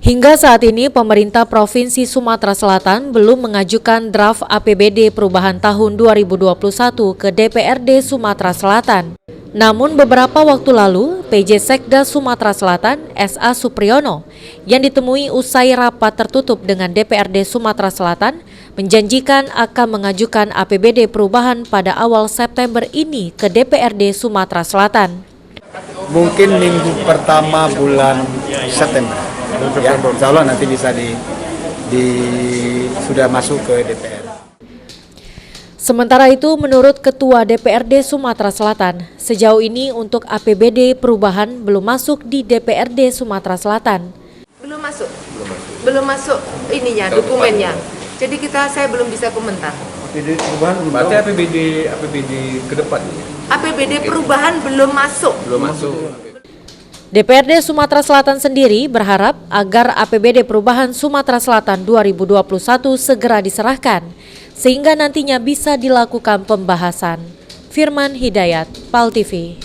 Hingga saat ini, pemerintah Provinsi Sumatera Selatan belum mengajukan draft APBD perubahan tahun 2021 ke DPRD Sumatera Selatan. Namun beberapa waktu lalu, PJ Sekda Sumatera Selatan, S.A. Supriyono, yang ditemui usai rapat tertutup dengan DPRD Sumatera Selatan, menjanjikan akan mengajukan APBD perubahan pada awal September ini ke DPRD Sumatera Selatan. Mungkin minggu pertama bulan September. Ya, insya Allah nanti bisa sudah masuk ke DPR. Sementara itu, menurut Ketua DPRD Sumatera Selatan, sejauh ini untuk APBD perubahan belum masuk di DPRD Sumatera Selatan. Belum masuk ininya, dokumennya. Jadi saya belum bisa komentar. APBD perubahan berarti APBD ke depan. APBD perubahan belum masuk. DPRD Sumatera Selatan sendiri berharap agar APBD perubahan Sumatera Selatan 2021 segera diserahkan, sehingga nantinya bisa dilakukan pembahasan. Firman Hidayat, PAL TV.